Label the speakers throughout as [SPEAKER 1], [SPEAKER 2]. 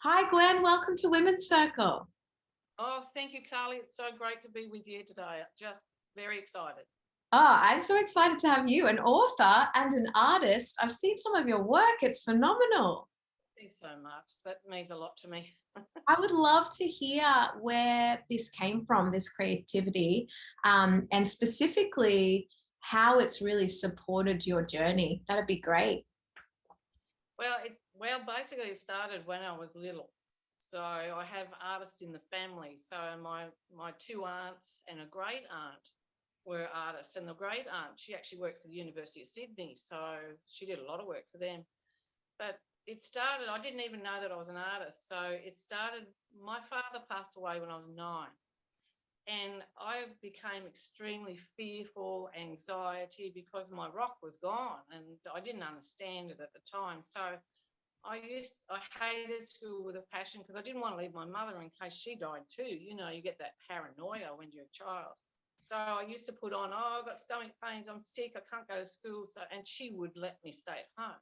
[SPEAKER 1] Hi, Gwen. Welcome to Women's Circle.
[SPEAKER 2] Oh, thank you, Carlie. It's so great to be with you today. Just very excited.
[SPEAKER 1] Oh, I'm so excited to have you, an author and an artist. I've seen some of your work. It's phenomenal.
[SPEAKER 2] Thanks so much. That means a lot to me.
[SPEAKER 1] I would love to hear where this came from, this creativity, and specifically how it's really supported your journey. That'd be great.
[SPEAKER 2] Basically it started when I was little. So I have artists in the family. So my two aunts and a great aunt were artists, and the great aunt, she actually worked for the University of Sydney, so she did a lot of work for them. But it started, I didn't even know that I was an artist. So it started, my father passed away when I was 9. And I became extremely fearful, anxiety, because my rock was gone and I didn't understand it at the time. So I hated school with a passion because I didn't want to leave my mother in case she died too. You know, you get that paranoia when you're a child. So I used to put on, oh, I've got stomach pains, I'm sick, I can't go to school. So, and she would let me stay at home.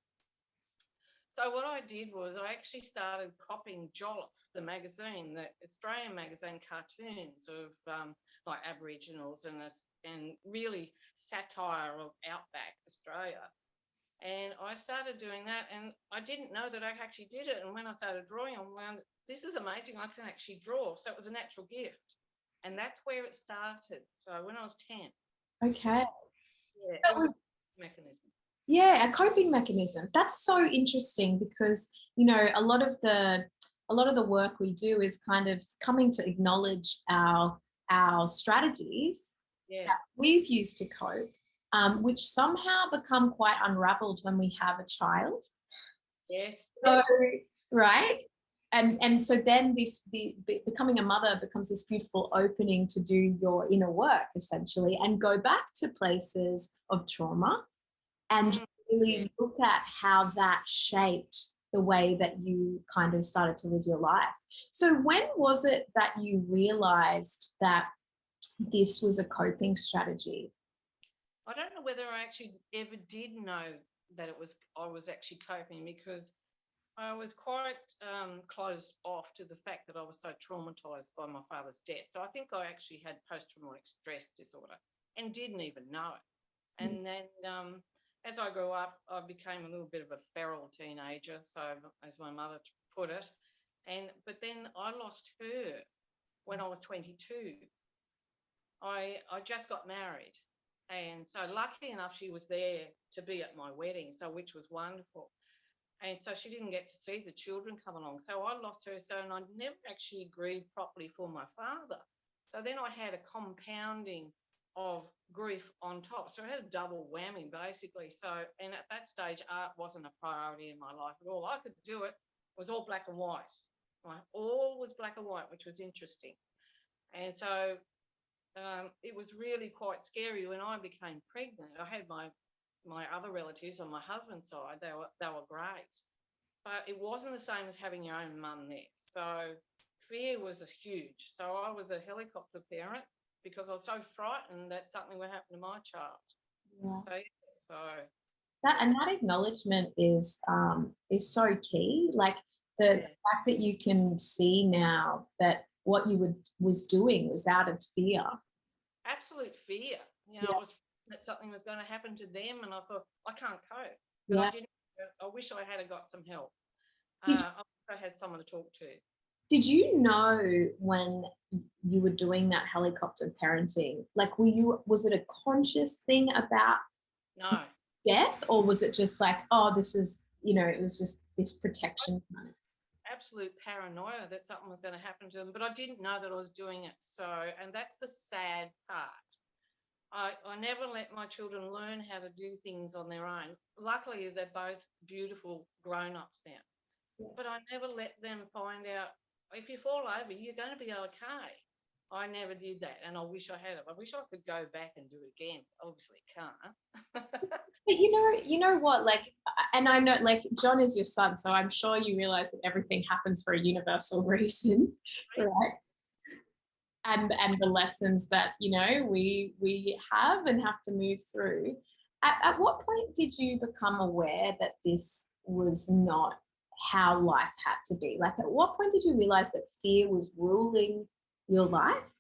[SPEAKER 2] So what I did was I actually started copying Jolliffe, the magazine, the Australian magazine, cartoons of like Aboriginals and really satire of outback Australia. And I started doing that, and I didn't know that I actually did it. And when I started drawing, I went, this is amazing, I can actually draw. So it was a natural gift. And that's where it started. So when I was 10.
[SPEAKER 1] Okay.
[SPEAKER 2] Yeah,
[SPEAKER 1] So
[SPEAKER 2] it was a mechanism.
[SPEAKER 1] yeah, a coping mechanism. That's so interesting because, you know, a lot of the work we do is kind of coming to acknowledge our strategies
[SPEAKER 2] Yeah.
[SPEAKER 1] that we've used to cope, which somehow become quite unraveled when we have a child.
[SPEAKER 2] Yes.
[SPEAKER 1] So, right? And so then becoming a mother becomes this beautiful opening to do your inner work essentially and go back to places of trauma and
[SPEAKER 2] Yeah.
[SPEAKER 1] really look at how that shaped the way that you kind of started to live your life. So when was it that you realized that this was a coping strategy?
[SPEAKER 2] I don't know whether I actually ever did know that I was actually coping, because I was quite closed off to the fact that I was so traumatized by my father's death. So I think I actually had post-traumatic stress disorder and didn't even know it. And then as I grew up, I became a little bit of a feral teenager, so as my mother put it. But then I lost her when I was 22. I just got married. And so lucky enough, she was there to be at my wedding, so which was wonderful. And so she didn't get to see the children come along. So I lost her. So, and I never actually grieved properly for my father. So then I had a compounding of grief on top. So I had a double whammy basically. So, and at that stage, art wasn't a priority in my life at all. I could do it. It was all black and white. Right? All was black and white, which was interesting. And so it was really quite scary when I became pregnant. I had my other relatives on my husband's side. They were great, but it wasn't the same as having your own mum there. So fear was huge. So I was a helicopter parent because I was so frightened that something would happen to my child.
[SPEAKER 1] Yeah.
[SPEAKER 2] So so
[SPEAKER 1] That acknowledgement is so key. Like the
[SPEAKER 2] yeah,
[SPEAKER 1] fact that you can see now that what you was doing was out of fear.
[SPEAKER 2] absolute fear. You know, I
[SPEAKER 1] Yeah.
[SPEAKER 2] was that something was going to happen to them, and I thought I can't cope. But I
[SPEAKER 1] Yeah.
[SPEAKER 2] didn't. I wish I had got some help.
[SPEAKER 1] Did
[SPEAKER 2] I wish I had someone to talk to.
[SPEAKER 1] Did you know when you were doing that helicopter parenting, like was it a conscious thing about
[SPEAKER 2] No.
[SPEAKER 1] death, or was it just like, oh, this is, it was just this
[SPEAKER 2] I
[SPEAKER 1] protection?
[SPEAKER 2] absolute paranoia that something was going to happen to them, but I didn't know that I was doing it. So, and that's the sad part. I never let my children learn how to do things on their own. Luckily, they're both beautiful grown-ups now,
[SPEAKER 1] Yeah.
[SPEAKER 2] but I never let them find out, if you fall over, you're going to be okay. I never did that, and I wish I had it. I wish I could go back and do it again. Obviously, can't.
[SPEAKER 1] But you know what, like, and I know, like, John is your son, so I'm sure you realize that everything happens for a universal reason, right? And the lessons that we have and have to move through. At what point did you become aware that this was not how life had to be? Like, at what point did you realize that fear was ruling your life?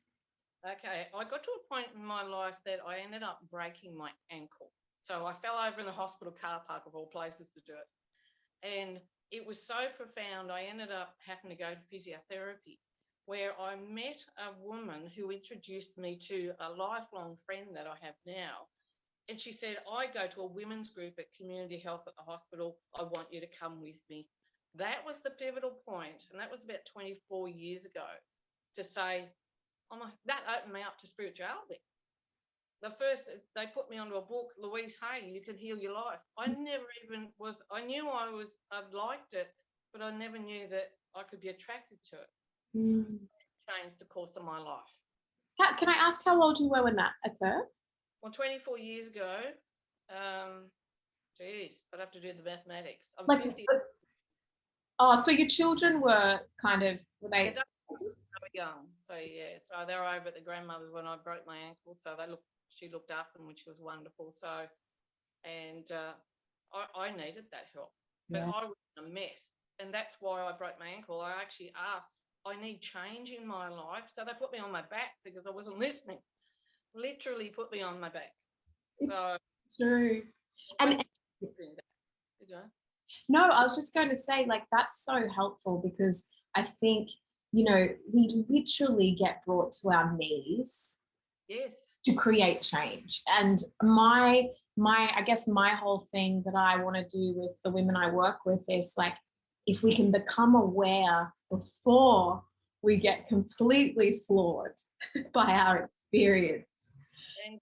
[SPEAKER 2] Okay, I got to a point in my life that I ended up breaking my ankle. So I fell over in the hospital car park of all places to do it. And it was so profound, I ended up having to go to physiotherapy, where I met a woman who introduced me to a lifelong friend that I have now. And she said, I go to a women's group at Community Health at the hospital. I want you to come with me. That was the pivotal point, and that was about 24 years ago, to say, oh my, that opened me up to spirituality. The first, they put me onto a book, Louise Hay, You Can Heal Your Life. I never even was, I knew I liked it, but I never knew that I could be attracted to it. It changed the course of my life.
[SPEAKER 1] Can I ask how old you were when that occurred?
[SPEAKER 2] Well, 24 years ago, geez, I'd have to do the mathematics. I'm
[SPEAKER 1] Like,
[SPEAKER 2] 50.
[SPEAKER 1] oh, so your children were kind of, were they?
[SPEAKER 2] They were young. So, yeah, so they were over at the grandmother's when I broke my ankle. So she looked after them, which was wonderful. So, and I needed that help. But I was in a mess. And that's why I broke my ankle. I actually asked, I need change in my life. So they put me on my back because I wasn't listening. Literally put me on my back.
[SPEAKER 1] It's
[SPEAKER 2] so
[SPEAKER 1] true. And no, I was just going to say, like, that's so helpful, because I think, you know, we literally get brought to our knees to create change. And my I guess my whole thing that I want to do with the women I work with is, like, if we can become aware before we get completely floored by our experience.
[SPEAKER 2] And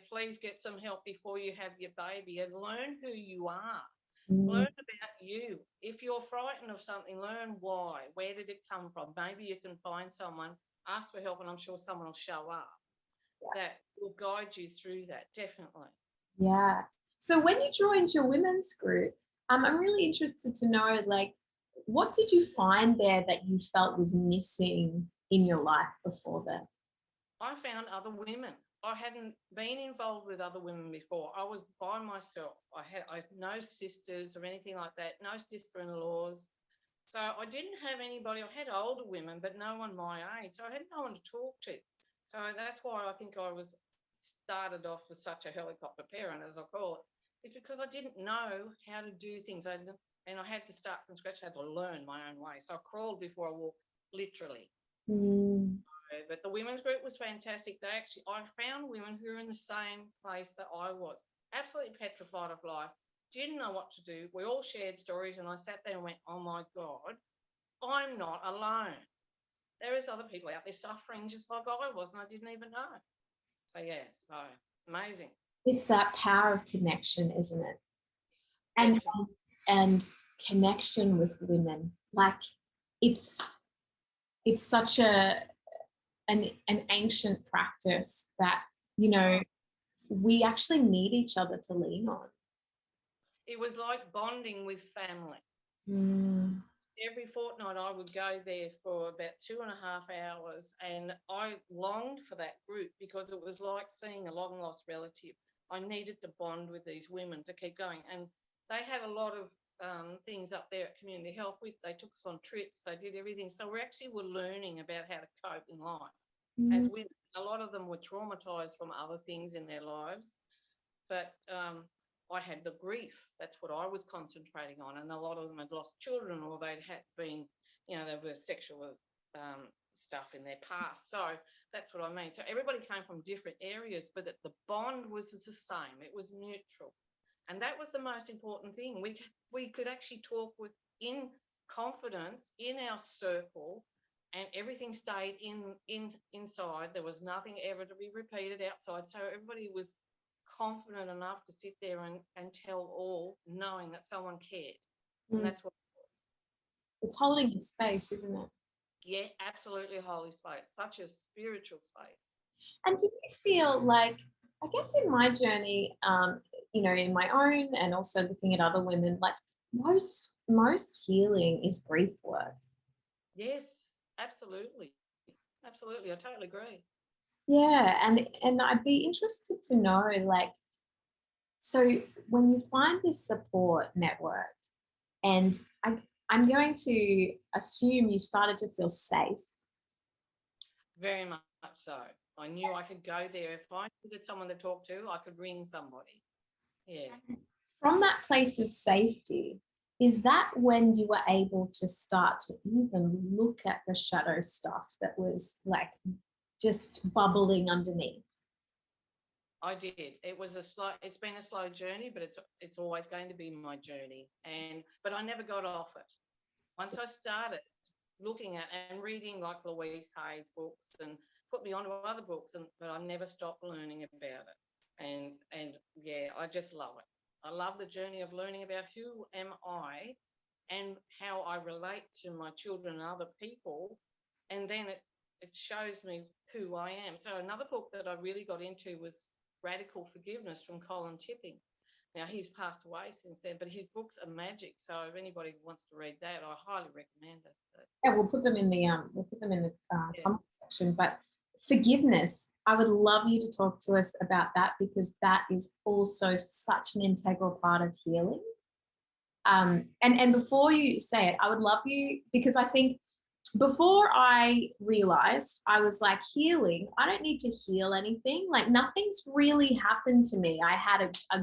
[SPEAKER 2] please get some help before you have your baby, and learn who you are. Learn about you. If you're frightened of something, learn why. Where did it come from? Maybe you can find someone, ask for help, and I'm sure someone will show up that will guide you through that, definitely.
[SPEAKER 1] Yeah. So when you joined your women's group, I'm really interested to know, like, what did you find there that you felt was missing in your life before then?
[SPEAKER 2] I found other women. I hadn't been involved with other women before. I was by myself. I had no sisters or anything like that, no sister-in-laws. So I didn't have anybody. I had older women, but no one my age. So I had no one to talk to. So that's why I think I was started off with such a helicopter parent, as I call it, is because I didn't know how to do things. And I had to start from scratch. I had to learn my own way. So I crawled before I walked, literally. But the women's group was fantastic. I found women who were in the same place that I was, absolutely petrified of life, didn't know what to do. We all shared stories, and I sat there and went, oh my God, I'm not alone. There is other people out there suffering just like I was, and I didn't even know. So so amazing. It's
[SPEAKER 1] that power of connection, isn't it? And connection with women. Like, it's such an ancient practice that, you know, we actually need each other to lean on.
[SPEAKER 2] It was like bonding with family. Every fortnight I would go there for about 2.5 hours, and I longed for that group because it was like seeing a long lost relative. I needed to bond with these women to keep going, and they had a lot of things up there at Community Health. They took us on trips, they did everything. So we actually were learning about how to cope in life as women. A lot of them were traumatized from other things in their lives, but I had the grief. That's what I was concentrating on. And a lot of them had lost children, or they'd had been, there were sexual stuff in their past. So that's what I mean. So everybody came from different areas, but the bond was the same. It was neutral. And that was the most important thing. We could actually talk in confidence in our circle, and everything stayed inside. There was nothing ever to be repeated outside. So everybody was confident enough to sit there and tell all, knowing that someone cared. And that's what it was.
[SPEAKER 1] It's holding the space, isn't it?
[SPEAKER 2] Yeah, absolutely, holy space. Such a spiritual space.
[SPEAKER 1] And do you feel like, I guess in my journey, in my own, and also looking at other women, like, most healing is grief work.
[SPEAKER 2] Yes, absolutely. Absolutely. I totally agree.
[SPEAKER 1] Yeah. And I'd be interested to know, like, so when you find this support network And I'm going to assume you started to feel safe.
[SPEAKER 2] Very much so. I knew I could go there. If I needed someone to talk to, I could ring somebody. Yeah.
[SPEAKER 1] And from that place of safety, is that when you were able to start to even look at the shadow stuff that was like just bubbling underneath?
[SPEAKER 2] I did. It's been a slow journey, but it's always going to be my journey. But I never got off it. Once I started looking at and reading like Louise Hay's books and put me onto other books, but I never stopped learning about it. And yeah, I just love it. I love the journey of learning about who am I and how I relate to my children and other people. And then it shows me who I am. So another book that I really got into was Radical Forgiveness from Colin Tipping. Now, he's passed away since then, but his books are magic. So if anybody wants to read that, I highly recommend it.
[SPEAKER 1] Yeah, we'll put them in the comment section. But forgiveness, I would love you to talk to us about that, because that is also such an integral part of healing. And before you say it, I would love you, because I think before I realized, I was like, healing, I don't need to heal anything. Like, nothing's really happened to me. I had a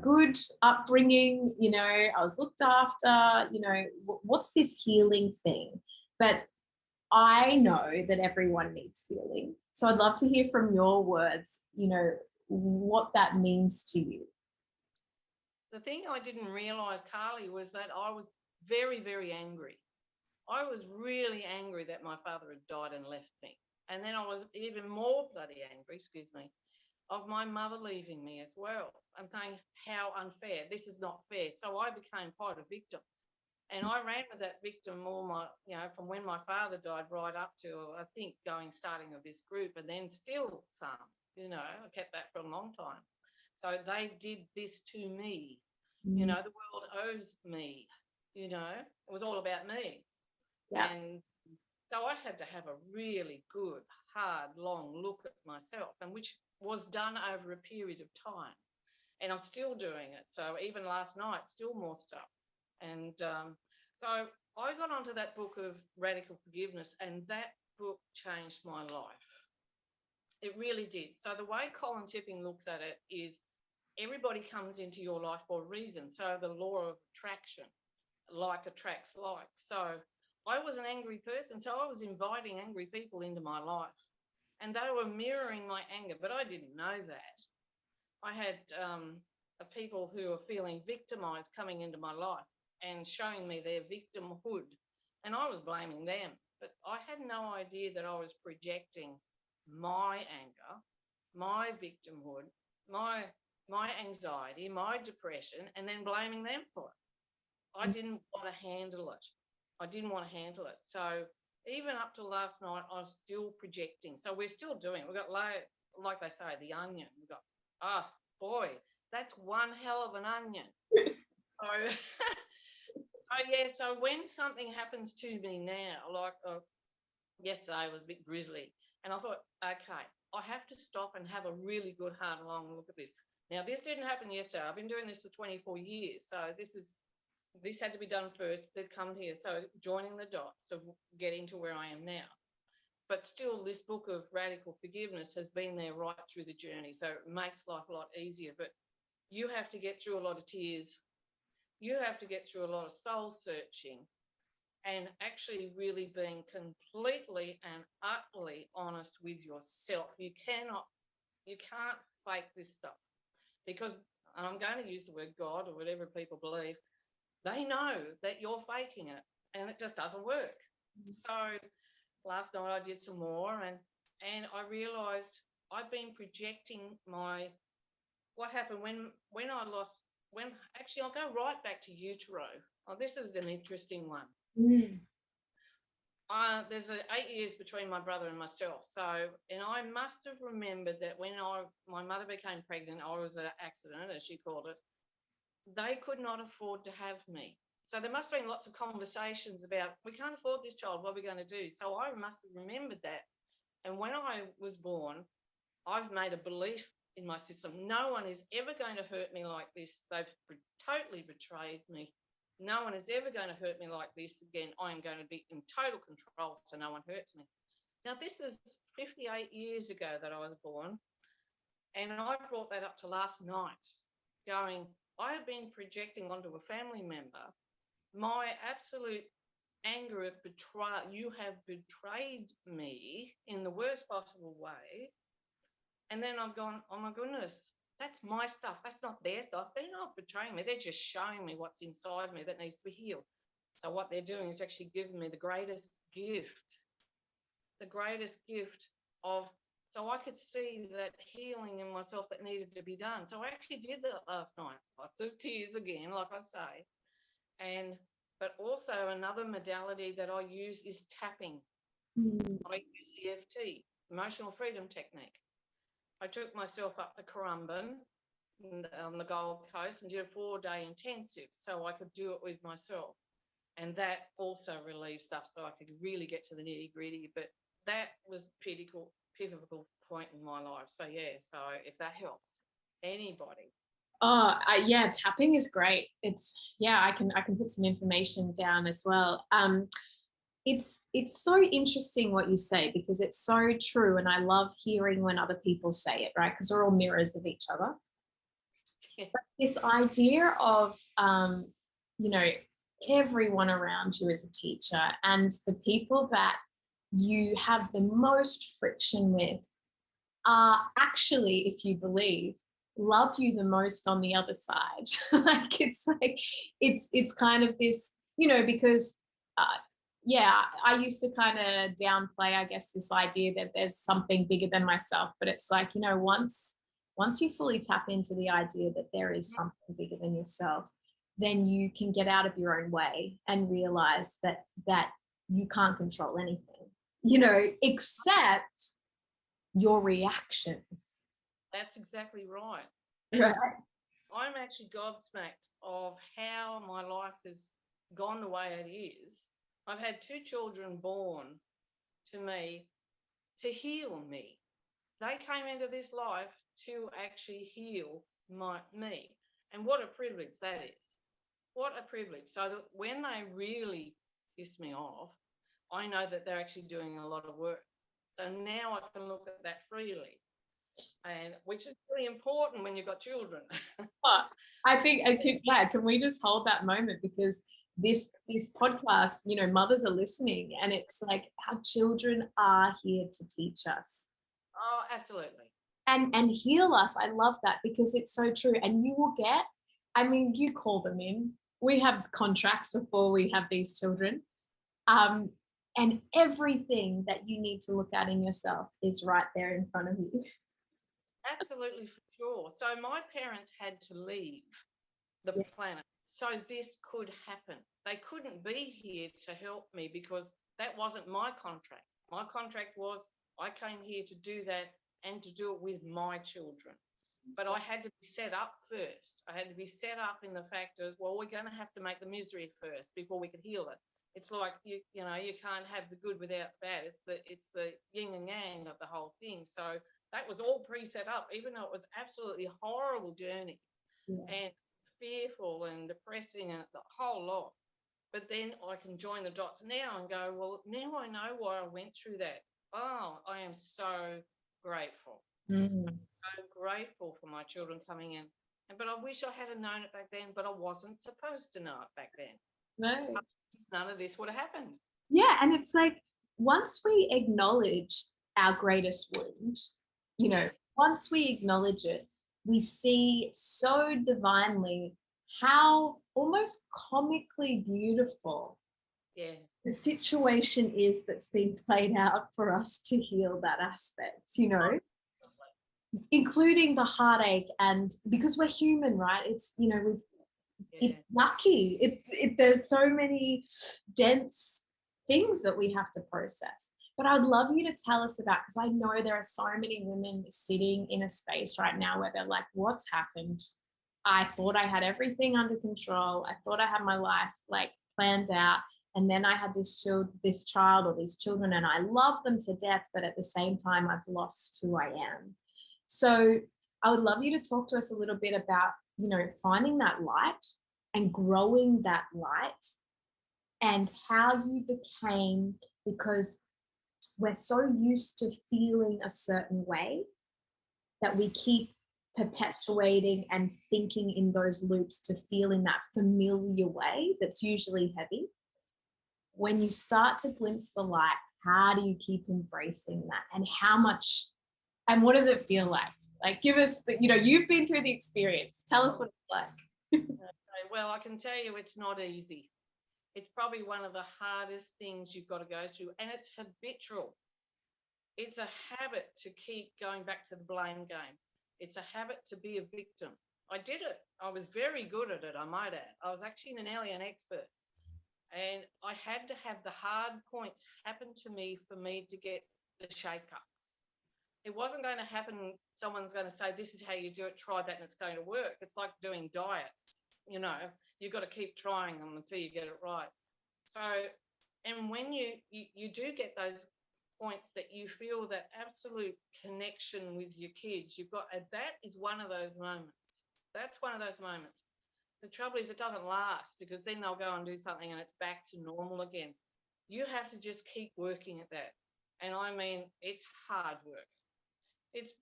[SPEAKER 1] good upbringing, you know, I was looked after, you know, what's this healing thing? But I know that everyone needs healing. So I'd love to hear from your words, you know, what that means to you.
[SPEAKER 2] The thing I didn't realize, Carlie, was that I was very, very angry. I was really angry that my father had died and left me. And then I was even more bloody angry, of my mother leaving me as well. I'm saying, how unfair. This is not fair. So I became quite a victim. And I ran with that victim from when my father died right up to, I think, starting of this group, and then still some, I kept that for a long time. So they did this to me. The world owes me, it was all about me.
[SPEAKER 1] Yeah.
[SPEAKER 2] And so I had to have a really good, hard, long look at myself, and which was done over a period of time. And I'm still doing it. So even last night, still more stuff. And so I got onto that book of Radical Forgiveness, and that book changed my life. It really did. So the way Colin Tipping looks at it is everybody comes into your life for a reason. So the law of attraction, like attracts like. So I was an angry person, so I was inviting angry people into my life, and they were mirroring my anger, but I didn't know that. I had people who were feeling victimized coming into my life and showing me their victimhood, and I was blaming them, but I had no idea that I was projecting my anger, my victimhood, my anxiety, my depression, and then blaming them for it. I didn't want to handle it. So even up to last night, I was still projecting. So we're still doing it. We've got, like they say, the onion. We've got, boy, that's one hell of an onion. So when something happens to me now, like yesterday was a bit grisly, and I thought, okay, I have to stop and have a really good, hard, long look at this. Now, this didn't happen yesterday. I've been doing this for 24 years. So this had to be done first, then come here. So joining the dots of getting to where I am now. But still, this book of Radical Forgiveness has been there right through the journey. So it makes life a lot easier. But you have to get through a lot of tears. You have to get through a lot of soul searching and actually really being completely and utterly honest with yourself. You can't fake this stuff, because, and I'm going to use the word God or whatever people believe, they know that you're faking it, and it just doesn't work. So last night I did some more, and I realised I've been projecting what happened when actually I'll go right back to utero. Oh, this is an interesting one. There's 8 years between my brother and myself. So, and I must have remembered that when my mother became pregnant, I was an accident, as she called it. They could not afford to have me. So there must have been lots of conversations about, we can't afford this child, what are we going to do? So I must have remembered that. And when I was born, I've made a belief in my system. No one is ever going to hurt me like this. They've totally betrayed me. No one is ever going to hurt me like this again. I am going to be in total control so no one hurts me. Now, this is 58 years ago that I was born, and I brought that up to last night, going, I have been projecting onto a family member my absolute anger at betrayal. You have betrayed me in the worst possible way. And then I've gone, oh my goodness, that's my stuff. That's not their stuff. They're not betraying me. They're just showing me what's inside me that needs to be healed. So what they're doing is actually giving me the greatest gift of, so I could see that healing in myself that needed to be done. So I actually did that last night. Lots of tears again, like I say. But also another modality that I use is tapping. I use EFT, emotional freedom technique. I took myself up to Currumbin on the Gold Coast and did a 4-day intensive so I could do it with myself. And that also relieved stuff so I could really get to the nitty-gritty. But that was a pivotal point in my life. So, yeah, so if that helps anybody.
[SPEAKER 1] Oh, yeah, tapping is great. I can put some information down as well. It's so interesting what you say, because it's so true, and I love hearing when other people say it, right? Because we're all mirrors of each other.
[SPEAKER 2] Yeah.
[SPEAKER 1] But this idea of everyone around you is a teacher, and the people that you have the most friction with are actually, if you believe, love you the most on the other side. It's kind of this, because I used to kind of downplay, I guess, this idea that there's something bigger than myself. But it's like, once you fully tap into the idea that there is something bigger than yourself, then you can get out of your own way and realize that you can't control anything, except your reactions.
[SPEAKER 2] That's exactly right.
[SPEAKER 1] Right.
[SPEAKER 2] I'm actually gobsmacked of how my life has gone the way it is. I've had 2 children born to me to heal me. They came into this life to actually heal me. And what a privilege that is. What a privilege. So that when they really piss me off, I know that they're actually doing a lot of work. So now I can look at that freely, and which is really important when you've got children.
[SPEAKER 1] I think, can we just hold that moment? Because this podcast, mothers are listening, and it's like our children are here to teach us.
[SPEAKER 2] Oh, absolutely.
[SPEAKER 1] And heal us. I love that, because it's so true. And you will get, you call them in. We have contracts before we have these children. And everything that you need to look at in yourself is right there in front of you.
[SPEAKER 2] Absolutely, for sure. So my parents had to leave the planet so this could happen. They couldn't be here to help me because that wasn't my contract. My contract was I came here to do that and to do it with my children. But I had to be set up first. I had to be set up in the fact of, well, we're going to have to make the misery first before we can heal it. It's like, you can't have the good without the bad. It's the yin and yang of the whole thing. So that was all pre-set up, even though it was absolutely a horrible journey and fearful and depressing and the whole lot. But then I can join the dots now and go, well, now I know why I went through that. Oh, I am so grateful.
[SPEAKER 1] Mm-hmm.
[SPEAKER 2] I'm so grateful for my children coming in. But I wish I had known it back then, but I wasn't supposed to know it back then.
[SPEAKER 1] No.
[SPEAKER 2] None of this would have happened.
[SPEAKER 1] Yeah, and it's like, once we acknowledge our greatest wound, once we acknowledge it, we see so divinely how almost comically beautiful the situation is that's been played out for us to heal that aspect, including the heartache. And because we're human, right? It's, it's yucky. There's so many dense things that we have to process. But I'd love you to tell us about, because I know there are so many women sitting in a space right now where they're like, what's happened? I thought I had everything under control. I thought I had my life planned out. And then I had this child or these children, and I love them to death, but at the same time, I've lost who I am. So I would love you to talk to us a little bit about, finding that light and growing that light, and how you became, because we're so used to feeling a certain way that we keep perpetuating and thinking in those loops to feel in that familiar way that's usually heavy. When you start to glimpse the light, how do you keep embracing that? And how much, and what does it feel like? Like, give us the, you've been through the experience. Tell us what it's like.
[SPEAKER 2] Okay, well, I can tell you it's not easy. It's probably one of the hardest things you've got to go through, and it's habitual. It's a habit to keep going back to the blame game. It's a habit to be a victim. I did it. I was very good at it, I might add. I was actually an alien expert. And I had to have the hard points happen to me for me to get the shake-ups. It wasn't going to happen, someone's going to say, this is how you do it, try that, and it's going to work. It's like doing diets. You've got to keep trying them until you get it right. So, and when you do get those points that you feel that absolute connection with your kids, that is one of those moments. That's one of those moments. The trouble is it doesn't last, because then they'll go and do something and it's back to normal again. You have to just keep working at that. And I mean, it's hard work. It's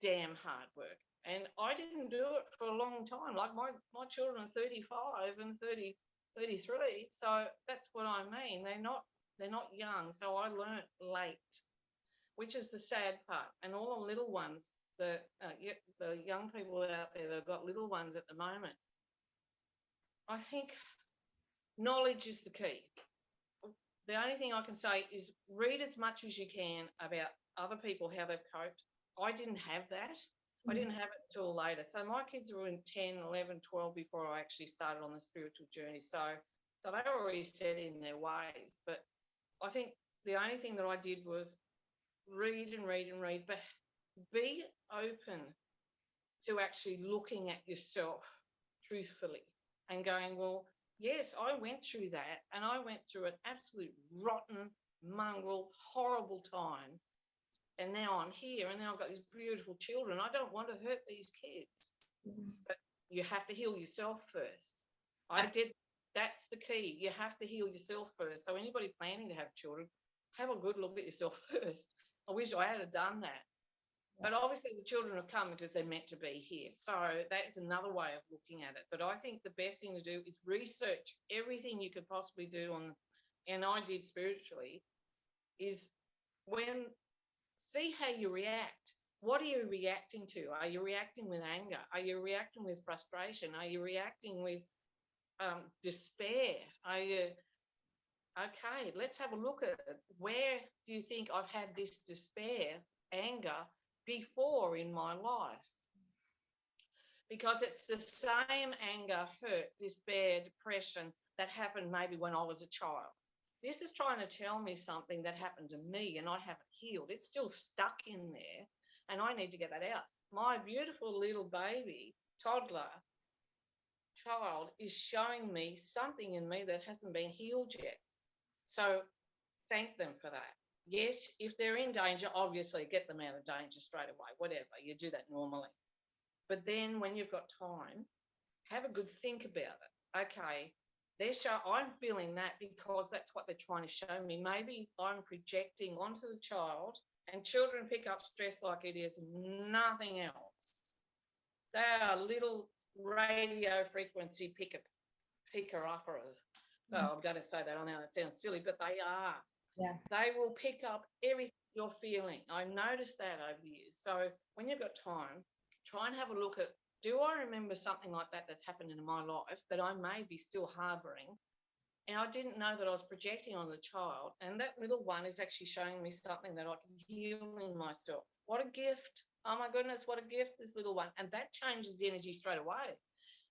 [SPEAKER 2] damn hard work. And I didn't do it for a long time. Like my children are 35 and 33. So that's what I mean. They're not young. So I learnt late, which is the sad part. And all the little ones, the young people out there that have got little ones at the moment, I think knowledge is the key. The only thing I can say is read as much as you can about other people, how they've coped. I didn't have that. I didn't have it until later. So my kids were in 10, 11, 12 before I actually started on the spiritual journey. So they were already set in their ways. But I think the only thing that I did was read and read and read, but be open to actually looking at yourself truthfully and going, well, yes, I went through that, and I went through an absolute rotten, mongrel, horrible time. And now I'm here, and now I've got these beautiful children. I don't want to hurt these kids. But you have to heal yourself first. That's the key. You have to heal yourself first. So anybody planning to have children, have a good look at yourself first. I wish I had done that. But obviously the children have come because they're meant to be here. So that's another way of looking at it. But I think the best thing to do is research everything you could possibly do on, and I did spiritually, is see how you react. What are you reacting to? Are you reacting with anger? Are you reacting with frustration? Are you reacting with despair? Are you, okay, let's have a look at it. Where do you think I've had this despair, anger before in my life? Because it's the same anger, hurt, despair, depression that happened maybe when I was a child. This is trying to tell me something that happened to me and I haven't healed. It's still stuck in there and I need to get that out. My beautiful little baby, toddler, child is showing me something in me that hasn't been healed yet. So thank them for that. Yes, if they're in danger, obviously get them out of danger straight away, whatever. You do that normally. But then when you've got time, have a good think about it. Okay, I'm feeling that because that's what they're trying to show me. Maybe I'm projecting onto the child, and children pick up stress like it is nothing else. They are little radio frequency picker-uppers. So I'm going to say that. I know it sounds silly, but they are.
[SPEAKER 1] Yeah.
[SPEAKER 2] They will pick up everything you're feeling. I noticed that over the years. So when you've got time, try and have a look at, do I remember something like that that's happened in my life that I may be still harbouring? And I didn't know that I was projecting on the child. And that little one is actually showing me something that I can heal in myself. What a gift. Oh, my goodness, what a gift, this little one. And that changes the energy straight away.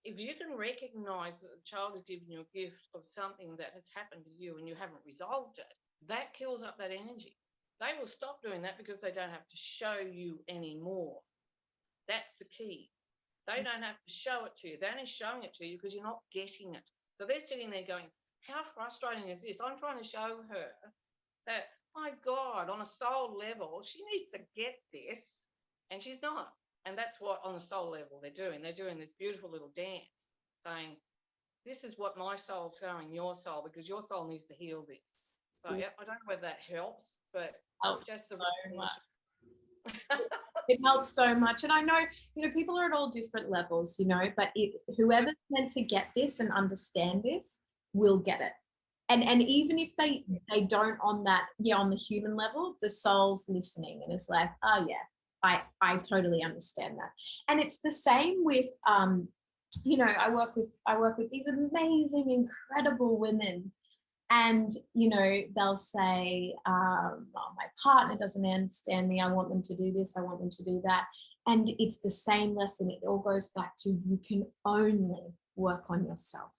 [SPEAKER 2] If you can recognise that the child has given you a gift of something that has happened to you and you haven't resolved it, that kills up that energy. They will stop doing that because they don't have to show you anymore. That's the key. They don't have to show it to you. They're only showing it to you because you're not getting it. So they're sitting there going, how frustrating is this? I'm trying to show her that, my God, on a soul level, she needs to get this, and she's not. And that's what on a soul level they're doing. They're doing this beautiful little dance saying, this is what my soul's showing your soul, because your soul needs to heal this. So
[SPEAKER 1] Yeah.
[SPEAKER 2] I don't know whether that helps, but
[SPEAKER 1] Helps
[SPEAKER 2] it's just the
[SPEAKER 1] so much. It helps so much. And I know, people are at all different levels, but whoever's meant to get this and understand this will get it. And even if they don't on that, on the human level, the soul's listening and it's like, oh yeah, I totally understand that. And it's the same with I work with these amazing, incredible women. And, they'll say, oh, my partner doesn't understand me. I want them to do this. I want them to do that. And it's the same lesson. It all goes back to you can only work on yourself.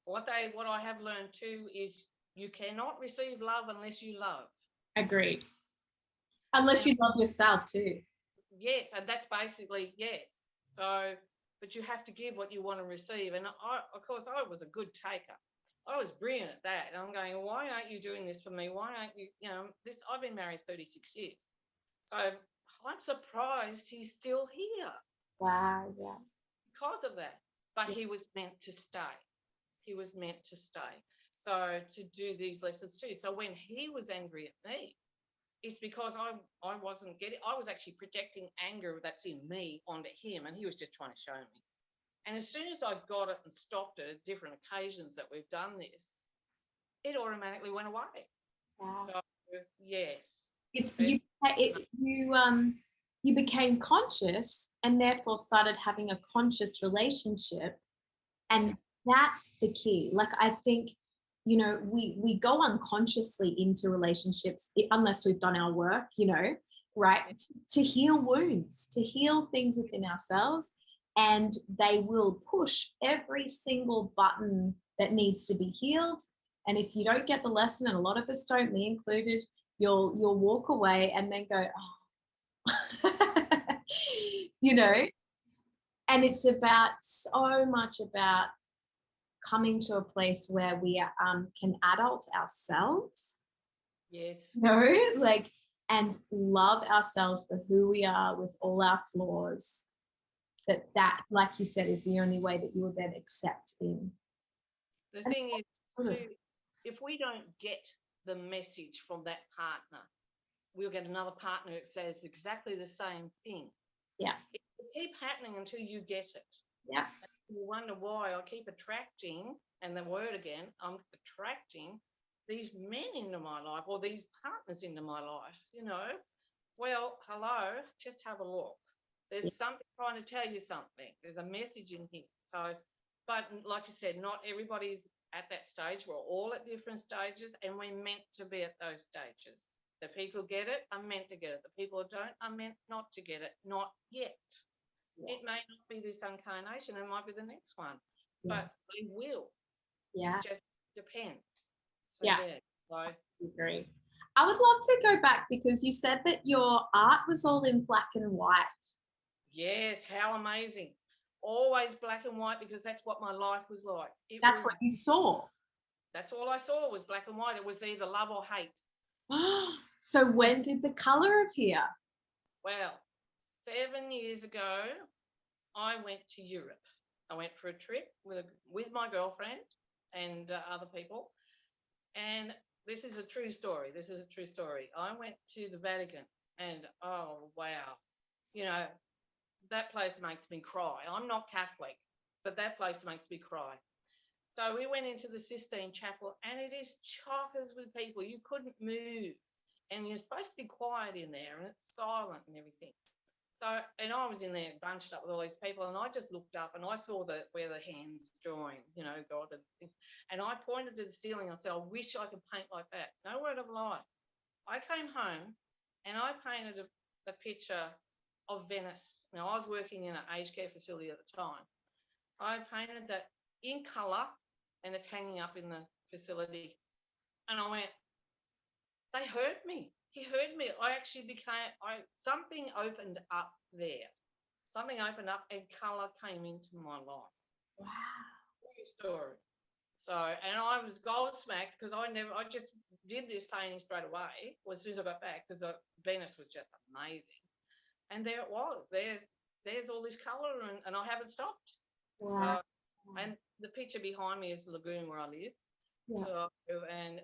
[SPEAKER 2] What I have learned too is you cannot receive love unless you love.
[SPEAKER 1] Agreed. Unless you love yourself too.
[SPEAKER 2] Yes, and that's basically, yes. So, but you have to give what you want to receive. And of course, I was a good taker. I was brilliant at that. And I'm going, why aren't you doing this for me? Why aren't you, this? I've been married 36 years. So I'm surprised he's still here.
[SPEAKER 1] Wow, yeah.
[SPEAKER 2] Because of that. But he was meant to stay. He was meant to stay. So to do these lessons too. So when he was angry at me, it's because I wasn't getting, I was actually projecting anger that's in me onto him, and he was just trying to show me. And as soon as I got it and stopped it at different occasions that we've done this, it automatically went away.
[SPEAKER 1] Wow.
[SPEAKER 2] So yes.
[SPEAKER 1] You became conscious and therefore started having a conscious relationship. And that's the key. Like, I think, we go unconsciously into relationships unless we've done our work, right? To heal wounds, to heal things within ourselves. And they will push every single button that needs to be healed. And if you don't get the lesson, and a lot of us don't, me included, you'll walk away and then go, oh, and it's about so much about coming to a place where we can adult ourselves.
[SPEAKER 2] Yes.
[SPEAKER 1] And love ourselves for who we are with all our flaws. That, like you said, is the only way that you will then accept in.
[SPEAKER 2] The thing is, too, if we don't get the message from that partner, we'll get another partner that says exactly the same thing.
[SPEAKER 1] Yeah.
[SPEAKER 2] It will keep happening until you get it.
[SPEAKER 1] Yeah.
[SPEAKER 2] And you wonder why I keep attracting, and the word again, I'm attracting these men into my life, or these partners into my life, Well, hello, just have a look. There's something trying to tell you something. There's a message in here. So, but like you said, not everybody's at that stage. We're all at different stages, and we're meant to be at those stages. The people get it are meant to get it. The people who don't are meant not to get it, not yet. Yeah. It may not be this incarnation, it might be the next one, but they will.
[SPEAKER 1] Yeah.
[SPEAKER 2] It just depends. So,
[SPEAKER 1] yeah.
[SPEAKER 2] So,
[SPEAKER 1] I agree. I would love to go back, because you said that your art was all in black and white.
[SPEAKER 2] Yes, how amazing. Always black and white, because that's what my life was like.
[SPEAKER 1] That's what you saw.
[SPEAKER 2] That's all I saw was black and white. It was either love or hate.
[SPEAKER 1] So when did the colour appear?
[SPEAKER 2] Well, 7 years ago, I went to Europe. I went for a trip with my girlfriend and other people. And this is a true story. I went to the Vatican, and oh, wow. That place makes me cry. I'm not Catholic, but that place makes me cry. So we went into the Sistine Chapel, and it is chockers with people. You couldn't move, and you're supposed to be quiet in there, and it's silent and everything. So, and I was in there bunched up with all these people, and I just looked up and I saw where the hands join, God, and I pointed to the ceiling. I said, I wish I could paint like that. No word of a lie. I came home and I painted a picture of Venice. Now, I was working in an aged care facility at the time. I painted that in colour, and it's hanging up in the facility. And I went, they heard me. He heard me. I actually something opened up there. Something opened up and colour came into my life.
[SPEAKER 1] Wow.
[SPEAKER 2] True story. So, and I was gobsmacked, because I just did this painting straight away as soon as I got back, because Venice was just amazing. And there it was. There's all this colour, and I haven't stopped.
[SPEAKER 1] Wow.
[SPEAKER 2] So, and the picture behind me is the lagoon where I live.
[SPEAKER 1] Yeah.
[SPEAKER 2] So, and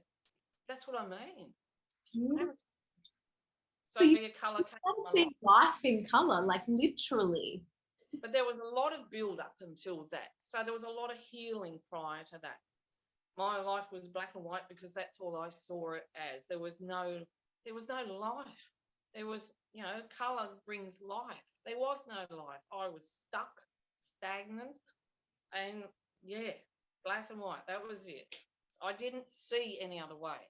[SPEAKER 2] that's what I mean.
[SPEAKER 1] Beautiful.
[SPEAKER 2] So
[SPEAKER 1] you
[SPEAKER 2] be a colour came
[SPEAKER 1] haven't
[SPEAKER 2] to my
[SPEAKER 1] seen
[SPEAKER 2] life.
[SPEAKER 1] life in colour, like literally.
[SPEAKER 2] But there was a lot of build up until that. So there was a lot of healing prior to that. My life was black and white because that's all I saw it as. There was no life. There was, colour brings life. There was no life. I was stuck, stagnant, and yeah, black and white. That was it. I didn't see any other way.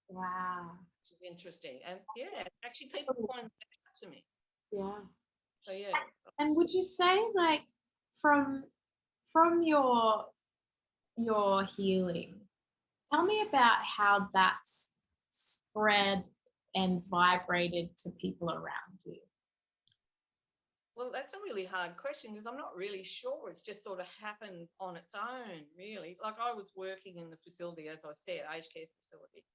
[SPEAKER 1] Wow.
[SPEAKER 2] Which is interesting. And yeah, actually people pointed that out to me.
[SPEAKER 1] Yeah.
[SPEAKER 2] So yeah.
[SPEAKER 1] And would you say, like, from your healing, tell me about how that's spread and vibrated to people around you?
[SPEAKER 2] Well, that's a really hard question because I'm not really sure. It's just sort of happened on its own, really. Like I was working in the facility, as I said, aged care facility.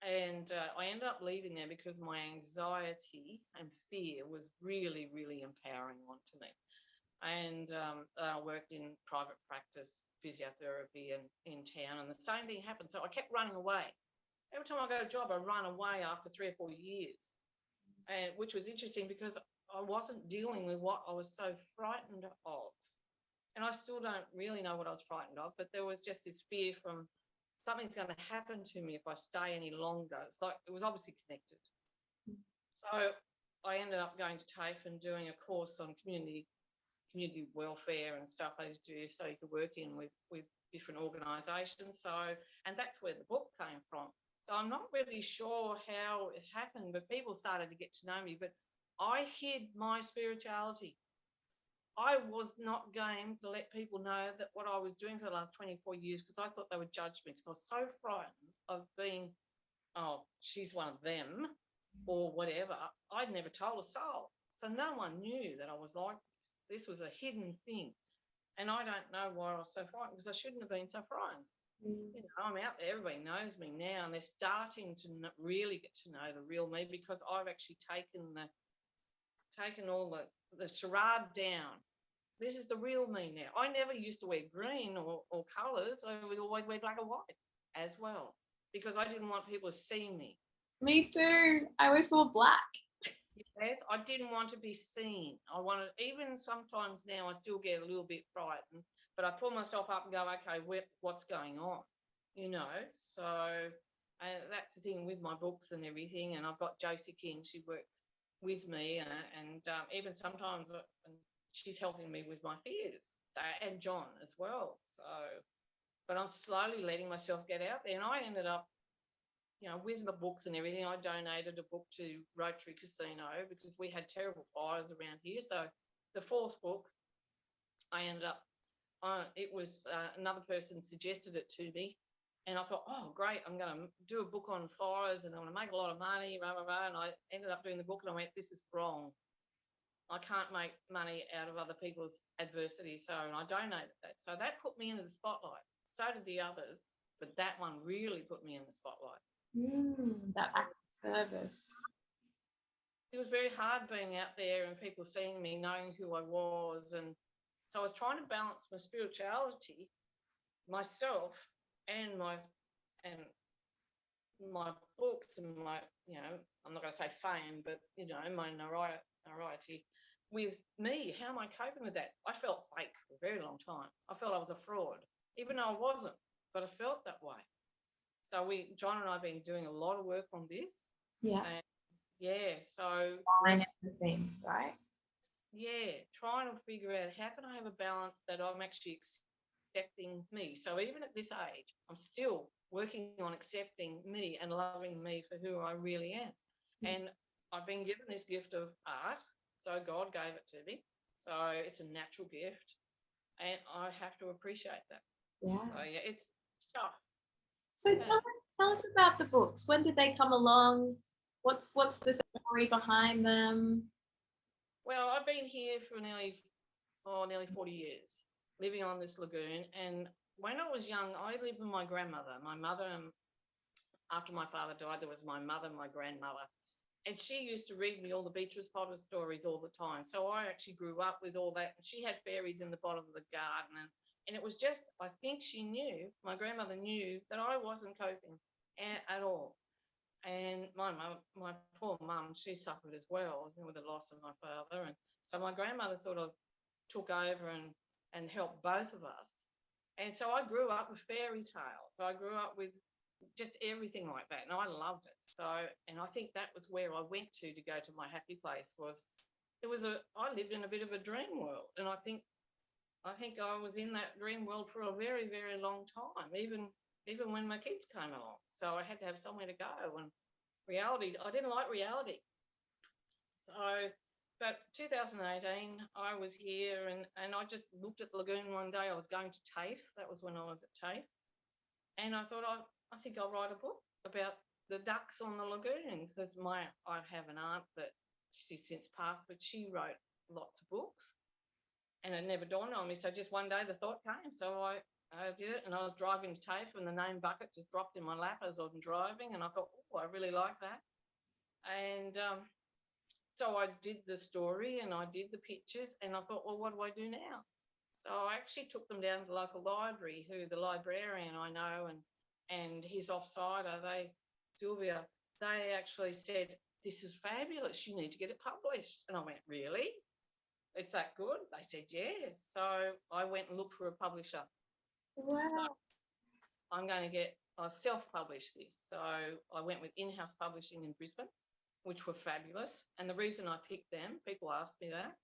[SPEAKER 2] And I ended up leaving there because my anxiety and fear was really, really empowering onto me. And I worked in private practice physiotherapy in town, and the same thing happened. So I kept running away. Every time I got a job, I run away after 3 or 4 years, and which was interesting because I wasn't dealing with what I was so frightened of. And I still don't really know what I was frightened of, but there was just this fear from something's going to happen to me if I stay any longer. It's like it was obviously connected. So I ended up going to TAFE and doing a course on community welfare and stuff I used to do, so you could work in with different organisations. So, and that's where the book came from. So I'm not really sure how it happened, but people started to get to know me. But I hid my spirituality. I was not game to let people know that what I was doing for the last 24 years because I thought they would judge me because I was so frightened of being, oh, she's one of them or whatever. I'd never told a soul. So no one knew that I was like this. This was a hidden thing. And I don't know why I was so frightened because I shouldn't have been so frightened. I'm out there, everybody knows me now, and they're starting to really get to know the real me because I've actually taken all the charade down. This is the real me now. I never used to wear green or colours. I would always wear black and white as well because I didn't want people to see me.
[SPEAKER 1] Me too. I always wore black.
[SPEAKER 2] Yes, I didn't want to be seen. I wanted, even sometimes now I still get a little bit frightened, but I pull myself up and go, okay, what's going on? So that's the thing with my books and everything. And I've got Josie King, she works with me, and even sometimes she's helping me with my fears, and John as well. So, but I'm slowly letting myself get out there, and I ended up, with the books and everything, I donated a book to Rotary Casino because we had terrible fires around here. So the fourth book, I ended up, it was another person suggested it to me. And I thought, oh, great, I'm going to do a book on fires and I'm going to make a lot of money, blah, blah, blah. And I ended up doing the book and I went, this is wrong. I can't make money out of other people's adversity. So I donated that. So that put me into the spotlight. So did the others. But that one really put me in the spotlight.
[SPEAKER 1] That act of service.
[SPEAKER 2] It was very hard being out there and people seeing me, knowing who I was. And so I was trying to balance my spirituality, myself, and my books and my, I'm not going to say fame, but, my notoriety with me. How am I coping with that? I felt fake for a very long time. I felt I was a fraud, even though I wasn't, but I felt that way. So John and I have been doing a lot of work on this.
[SPEAKER 1] Yeah.
[SPEAKER 2] And so
[SPEAKER 1] everything, right?
[SPEAKER 2] Yeah, trying to figure out how can I have a balance that I'm actually accepting me. So even at this age, I'm still working on accepting me and loving me for who I really am. And I've been given this gift of art, so God gave it to me. So it's a natural gift, and I have to appreciate that.
[SPEAKER 1] Yeah.
[SPEAKER 2] So it's tough.
[SPEAKER 1] So tell us about the books. When did they come along? What's the story behind them?
[SPEAKER 2] Well, I've been here for nearly 40 years, living on this lagoon. And when I was young, I lived with my grandmother. My mother, after my father died, there was my mother, my grandmother. And she used to read me all the Beatrix Potter stories all the time. So I actually grew up with all that. And she had fairies in the bottom of the garden. And And it was just, I think she knew, my grandmother knew that I wasn't coping at all. And my poor mum, she suffered as well with the loss of my father. And so my grandmother sort of took over and helped both of us. And so I grew up with fairy tales. I grew up with just everything like that. And I loved it. So, and I think that was where I went to go to my happy place was, I lived in a bit of a dream world. And I think I was in that dream world for a very, very long time, even when my kids came along. So I had to have somewhere to go. And reality, I didn't like reality. So, but 2018, I was here and I just looked at the lagoon one day. I was going to TAFE. That was when I was at TAFE. And I thought, I think I'll write a book about the ducks on the lagoon because I have an aunt that she's since passed, but she wrote lots of books. And it never dawned on me. So just one day the thought came. So I did it, and I was driving to TAFE and the name bucket just dropped in my lap as I'm driving. And I thought, I really like that. And so I did the story and I did the pictures and I thought, well, what do I do now? So I actually took them down to the local library, who the librarian I know and his offsider, Sylvia, they actually said, this is fabulous. You need to get it published. And I went, really? It's that good? They said, yes. So I went and looked for a publisher.
[SPEAKER 1] Wow.
[SPEAKER 2] So I self-published this. So I went with in-house publishing in Brisbane, which were fabulous. And the reason I picked them, people asked me that,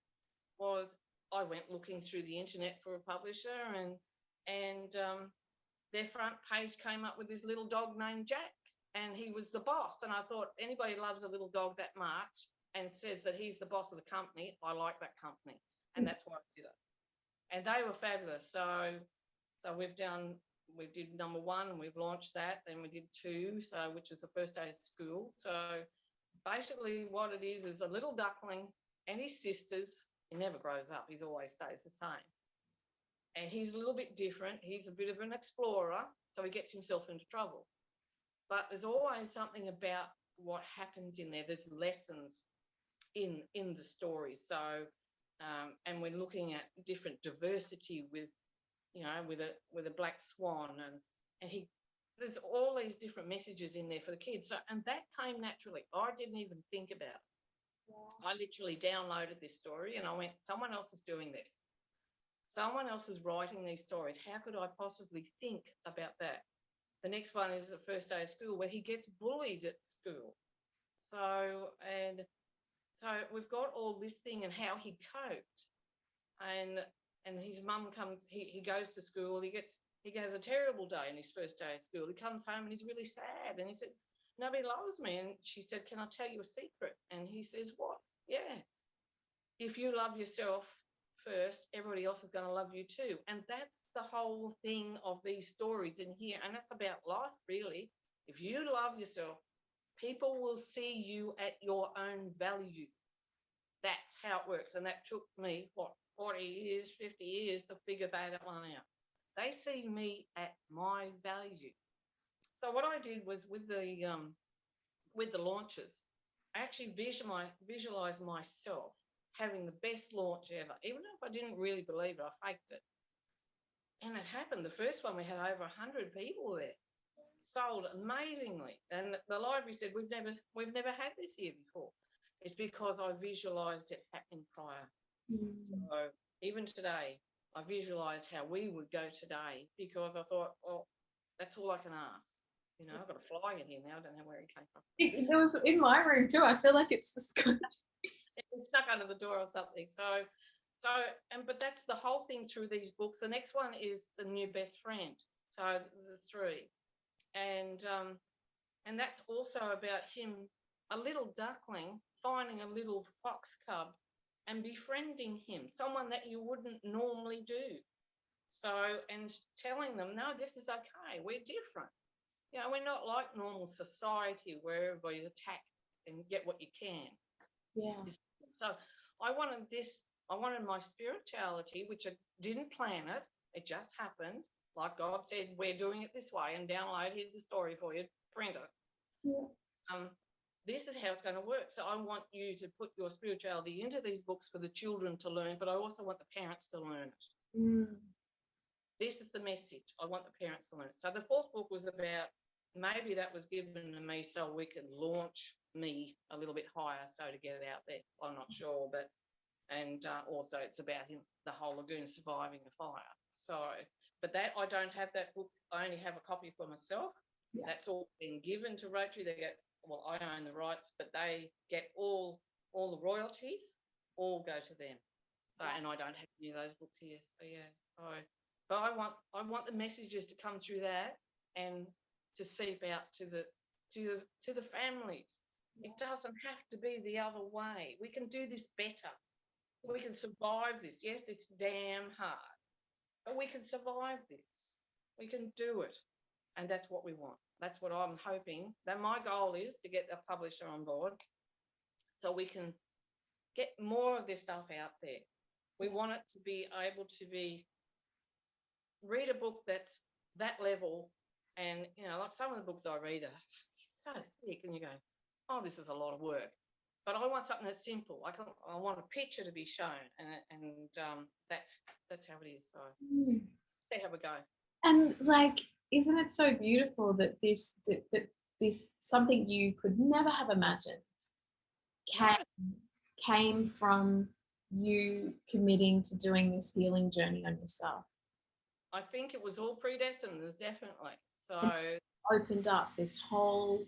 [SPEAKER 2] was I went looking through the internet for a publisher and their front page came up with this little dog named Jack and he was the boss. And I thought, anybody loves a little dog that much and says that he's the boss of the company, I like that company. And that's why I did it. And they were fabulous. So we did number 1 and we've launched that. Then we did 2, which was the first day of school. So basically what it is a little duckling and his sisters. He never grows up. He always stays the same. And he's a little bit different. He's a bit of an explorer, so he gets himself into trouble. But there's always something about what happens in there. There's lessons in the story. So, and we're looking at different diversity with a black swan and there's all these different messages in there for the kids. So, and that came naturally. I didn't even think about it. Yeah. I literally downloaded this story and I went, someone else is doing this. Someone else is writing these stories. How could I possibly think about that? The next one is the first day of school where he gets bullied at school. So we've got all this thing and how he coped. And his mum comes, he goes to school, he has a terrible day in his first day of school. He comes home and he's really sad. And he said, nobody loves me. And she said, can I tell you a secret? And he says, what? Yeah. If you love yourself first, everybody else is going to love you too. And that's the whole thing of these stories in here. And that's about life, really. If you love yourself, people will see you at your own value. That's how it works. And that took me, 40 years, 50 years to figure that one out. They see me at my value. So what I did was with the launches, I actually visualized myself having the best launch ever, even if I didn't really believe it, I faked it. And it happened. The first one, we had over 100 people there, sold amazingly. And the library said, we've never had this here before. It's because I visualized it happening prior. So even today, I visualized how we would go today because I thought, well, that's all I can ask. You know, I've got a fly in here now. I don't know where he came from.
[SPEAKER 1] It was in my room too. I feel like it's just
[SPEAKER 2] it's stuck under the door or something. But that's the whole thing through these books. The next one is the new best friend. So the 3, and that's also about him, a little duckling finding a little fox cub and befriending him, someone that you wouldn't normally do. So, and telling them, no, this is okay. We're different. You know, we're not like normal society where everybody's attacked and get what you can.
[SPEAKER 1] Yeah.
[SPEAKER 2] So I wanted my spirituality, which I didn't plan it. It just happened. Like God said, we're doing it this way and download, here's the story for you, print it. Yeah. This is how it's going to work. So I want you to put your spirituality into these books for the children to learn, but I also want the parents to learn it. this is the message I want the parents to learn. So the fourth book was about, maybe that was given to me so we could launch me a little bit higher, so to get it out there. I'm not sure, but and also it's about him, the whole lagoon, surviving the fire. So, but that, I don't have that book. I only have a copy for myself. Yeah. That's all been given to Rotary. They get, well, I own the rights, but they get all the royalties, all go to them. So, and I don't have any of those books here. So yes, but I want the messages to come through that and to seep out to the families. It doesn't have to be the other way. We can do this better. We can survive this. Yes, it's damn hard, but we can survive this. We can do it. And that's what we want. That's what I'm hoping. That my goal is to get the publisher on board so we can get more of this stuff out there. We want it to be able to be, read a book that's that level. And, you know, like some of the books I read are so thick and you go, oh, this is a lot of work. But I want something that's simple. I want a picture to be shown, and that's how it is. So see how we go.
[SPEAKER 1] And like, isn't it so beautiful that this something you could never have imagined came from you committing to doing this healing journey on yourself?
[SPEAKER 2] I think it was all predestined, definitely. So
[SPEAKER 1] it opened up this whole.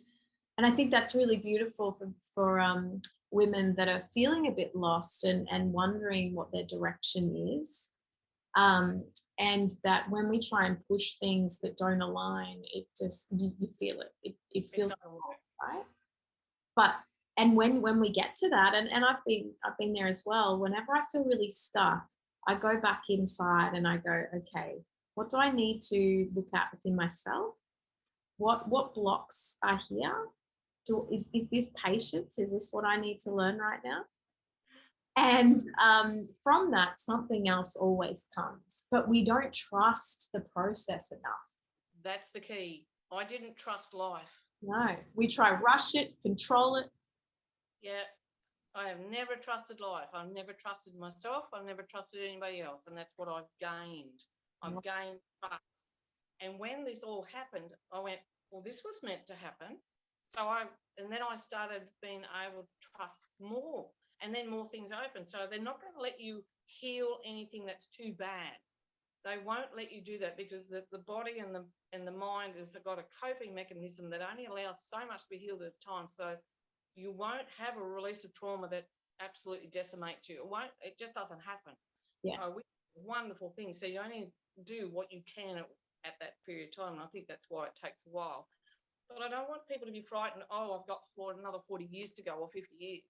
[SPEAKER 1] And I think that's really beautiful for women that are feeling a bit lost and wondering what their direction is. And that when we try and push things that don't align, it just, you feel it. It feels right. But, and when we get to that, and I've been there as well, whenever I feel really stuck, I go back inside and I go, okay, what do I need to look at within myself? What blocks are here? Is this patience? Is this what I need to learn right now? And from that, something else always comes. But we don't trust the process enough.
[SPEAKER 2] That's the key. I didn't trust life.
[SPEAKER 1] No, we try rush it, control it.
[SPEAKER 2] Yeah, I have never trusted life. I've never trusted myself. I've never trusted anybody else. And that's what I've gained. I've gained trust. And when this all happened, I went, well, this was meant to happen. And then I started being able to trust more, and then more things open. So they're not going to let you heal anything that's too bad. They won't let you do that because the body and the mind has got a coping mechanism that only allows so much to be healed at a time. So you won't have a release of trauma that absolutely decimates you. It just doesn't happen. Yes. So wonderful things. So you only do what you can at that period of time. And I think that's why it takes a while. But I don't want people to be frightened, oh, I've got another 40 years to go or 50 years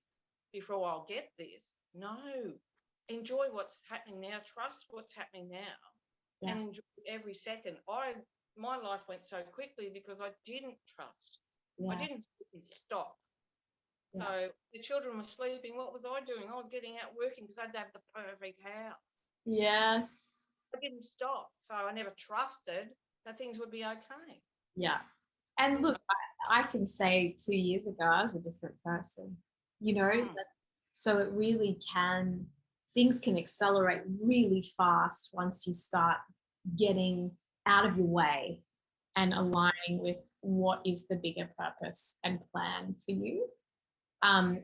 [SPEAKER 2] before I'll get this. No. Enjoy what's happening now. Trust what's happening now and enjoy every second. My life went so quickly because I didn't trust. I didn't stop. Yeah. So the children were sleeping. What was I doing? I was getting out working because I'd have the perfect house.
[SPEAKER 1] Yes.
[SPEAKER 2] I didn't stop. So I never trusted that things would be okay.
[SPEAKER 1] Yeah. And look, I can say 2 years ago, I was a different person, you know, so it really things can accelerate really fast once you start getting out of your way and aligning with what is the bigger purpose and plan for you. Don't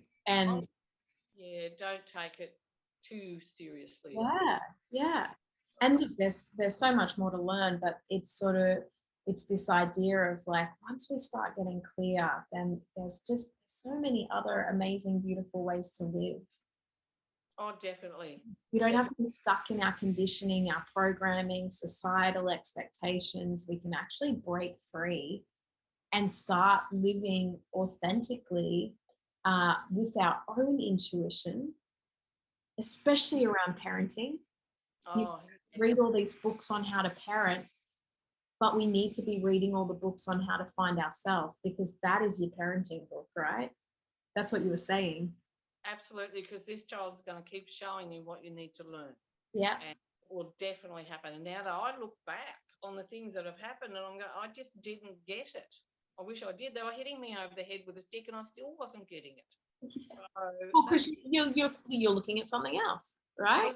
[SPEAKER 2] take it too seriously.
[SPEAKER 1] Yeah. And look, there's so much more to learn, but it's this idea of like, once we start getting clear, then there's just so many other amazing, beautiful ways to live.
[SPEAKER 2] Oh, definitely.
[SPEAKER 1] We don't have to be stuck in our conditioning, our programming, societal expectations. We can actually break free and start living authentically with our own intuition, especially around parenting. You read all these books on how to parent, but we need to be reading all the books on how to find ourselves, because that is your parenting book, right? That's what you were saying.
[SPEAKER 2] Absolutely, because this child's going to keep showing you what you need to learn.
[SPEAKER 1] Yeah.
[SPEAKER 2] And it will definitely happen. And now that I look back on the things that have happened and I'm going, I just didn't get it. I wish I did. They were hitting me over the head with a stick and I still wasn't getting it.
[SPEAKER 1] Well, because you're looking at something else, right?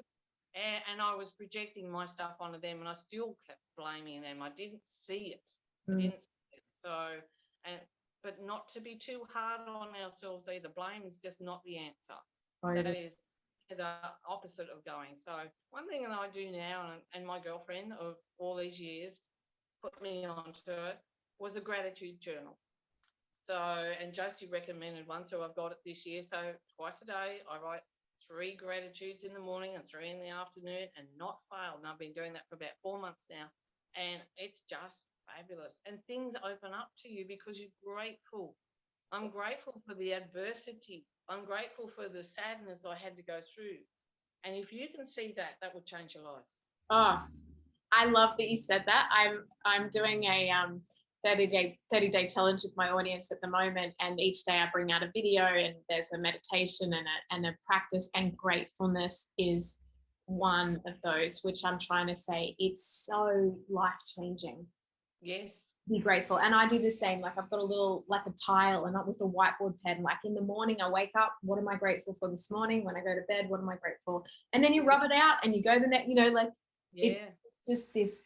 [SPEAKER 2] and I was projecting my stuff onto them, and I still kept blaming them. I didn't see it.
[SPEAKER 1] Mm.
[SPEAKER 2] I didn't see it. So, but not to be too hard on ourselves either. Blame is just not the answer.
[SPEAKER 1] Totally.
[SPEAKER 2] That is the opposite of going. So one thing that I do now, and my girlfriend of all these years put me onto it, was a gratitude journal. So, and Josie recommended one, so I've got it this year. So twice a day I write 3 gratitudes in the morning and 3 in the afternoon, and not fail. And I've been doing that for about 4 months now, and it's just fabulous. And things open up to you because you're grateful. I'm grateful for the adversity. I'm grateful for the sadness I had to go through. And if you can see that, that will change your life.
[SPEAKER 1] Oh, I love that you said that. I'm doing a 30-day challenge with my audience at the moment, and each day I bring out a video, and there's a meditation and a practice, and gratefulness is one of those, which I'm trying to say it's so life-changing.
[SPEAKER 2] Yes.
[SPEAKER 1] Be grateful. And I do the same. Like I've got a little, like a tile, and not with a whiteboard pen. Like in the morning I wake up, what am I grateful for this morning? When I go to bed, what am I grateful? And then you rub it out and you go the next, like it's just this